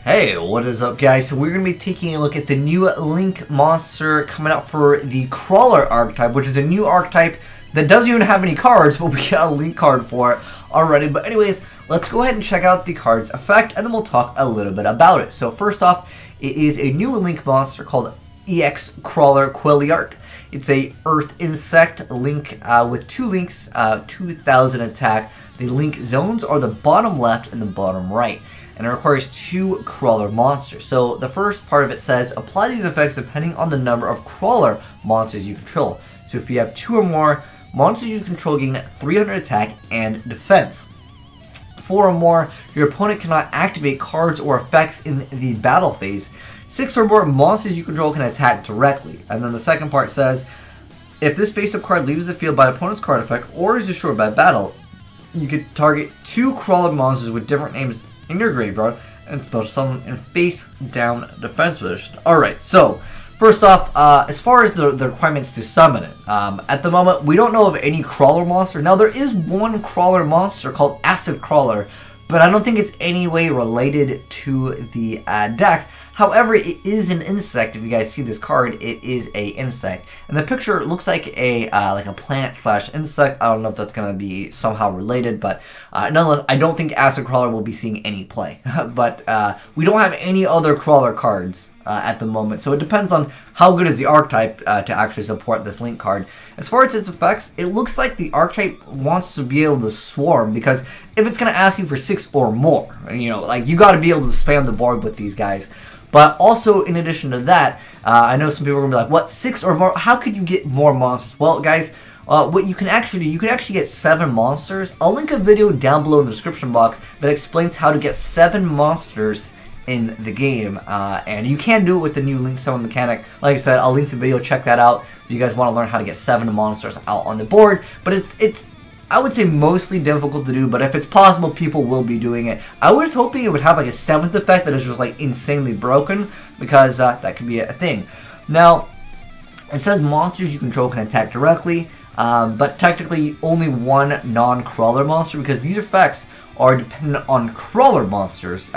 Hey, what is up guys? So we're going to be taking a look at the new Link monster coming out for the Crawler archetype, which is a new archetype that doesn't even have any cards, but we got a Link card for it already. But anyways, let's go ahead and check out the card's effect, and then we'll talk a little bit about it. So first off, it is a new Link monster called Excrawler. It's a Earth Insect Link with 2 links, 2000 attack. The link zones are the bottom left and the bottom right, and it requires 2 crawler monsters. So the first part of it says, apply these effects depending on the number of crawler monsters you control. So if you have 2 or more, monsters you control gain 300 attack and defense. 4 or more, your opponent cannot activate cards or effects in the battle phase. 6 or more, monsters you control can attack directly. And then the second part says, if this face-up card leaves the field by opponent's card effect or is destroyed by battle, you could target 2 crawler monsters with different names in your graveyard and special summon in face down defense position. Alright, so first off, as far as the requirements to summon it, at the moment we don't know of any crawler monster. Now there is one crawler monster called Excrawler, but I don't think it's any way related to the deck. However, it is an insect. If you guys see this card, it is a insect, and the picture looks like a plant / insect. I don't know if that's gonna be somehow related, but nonetheless, I don't think Excrawler will be seeing any play. But we don't have any other crawler cards at the moment, so it depends on how good is the archetype to actually support this Link card. As far as its effects, it looks like the archetype wants to be able to swarm, because if it's gonna ask you for 6 or more, you know, like, you got to be able to spam the board with these guys. But also, in addition to that, I know some people are gonna be like, what, 6 or more? How could you get more monsters? Well, guys, what you can actually do, you can actually get 7 monsters. I'll link a video down below in the description box that explains how to get 7 monsters in the game, and you can do it with the new Link summon mechanic. Like I said, I'll link the video, check that out if you guys want to learn how to get 7 monsters out on the board. But it's I would say mostly difficult to do, but if it's possible, people will be doing it. I was hoping it would have like a 7th effect that is just like insanely broken, because that could be a thing. Now, it says monsters you control can attack directly, but technically only 1 non-crawler monster, because these effects are dependent on crawler monsters.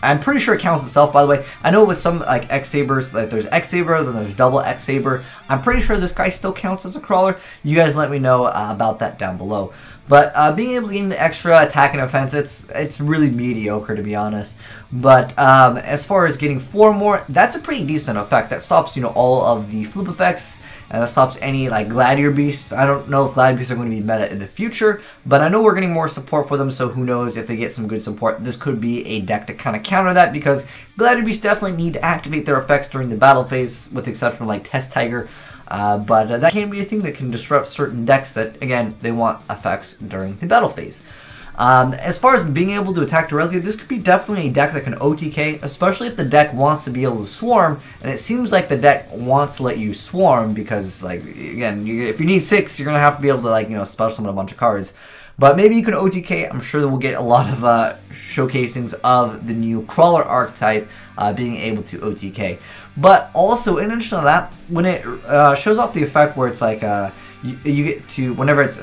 I'm pretty sure it counts itself, by the way. I know with some, like, X-Sabers, like, there's X-Saber, then there's double X-Saber. I'm pretty sure this guy still counts as a crawler. You guys let me know about that down below. But being able to gain the extra attack and offense, it's really mediocre, to be honest. But as far as getting 4 more, that's a pretty decent effect. That stops, you know, all of the flip effects, and that stops any, like, Gladiator Beasts. I don't know if Gladiator Beasts are going to be meta in the future, but I know we're getting more support for them, so who knows if they get some good support. This could be a deck to kind of counter that, because Gladiator Beasts definitely need to activate their effects during the battle phase, with the exception of, like, Test Tiger. But that can be a thing that can disrupt certain decks that, again, they want effects during the battle phase. As far as being able to attack directly, this could be definitely a deck that can OTK, especially if the deck wants to be able to swarm, and it seems like the deck wants to let you swarm, because, like, again, if you need 6, you're going to have to be able to, like, you know, special summon a bunch of cards. But maybe you can OTK. I'm sure that we'll get a lot of showcasings of the new Crawler archetype being able to OTK. But also, in addition to that, when it shows off the effect where it's like you get to, whenever it's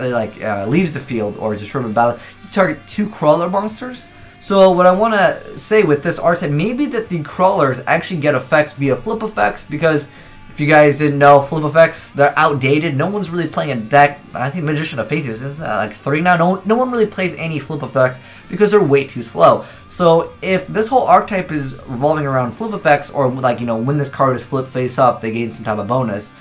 leaves the field or is destroyed in battle, you target 2 crawler monsters. So what I want to say with this archetype, maybe that the crawlers actually get effects via flip effects, because if you guys didn't know, flip effects, they're outdated. No one's really playing a deck. I think Magician of Faith is like 3 now. No one really plays any flip effects because they're way too slow. So if this whole archetype is revolving around flip effects, or, like, you know, when this card is flipped face up, they gain some type of bonus.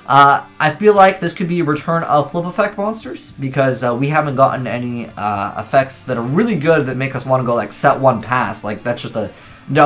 I feel like this could be a return of flip effect monsters, because we haven't gotten any effects that are really good that make us want to go, like, set 1 pass. Like, that's just a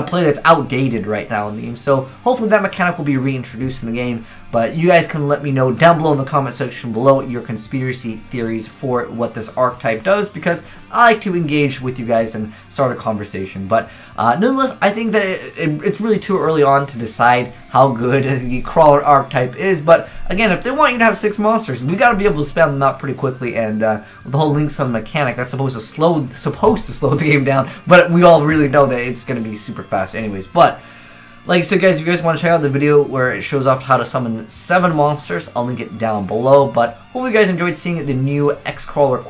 play that's outdated right now in the game. So hopefully that mechanic will be reintroduced in the game. But you guys can let me know down below in the comment section below your conspiracy theories for what this archetype does, because I like to engage with you guys and start a conversation. But nonetheless, I think that it's really too early on to decide how good the Crawler archetype is. But again, if they want you to have 6 monsters, we got to be able to spam them out pretty quickly. And with the whole Link summon mechanic, that's supposed to slow the game down. But we all really know that it's going to be super fast anyways. But like I said, guys, if you guys want to check out the video where it shows off how to summon 7 monsters, I'll link it down below. But hopefully you guys enjoyed seeing the new Excrawler.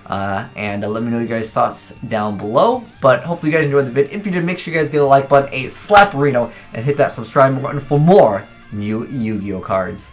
And let me know your guys' thoughts down below. But hopefully you guys enjoyed the vid. If you did, make sure you guys give the like button a slap-a-rino and hit that subscribe button for more new Yu-Gi-Oh cards.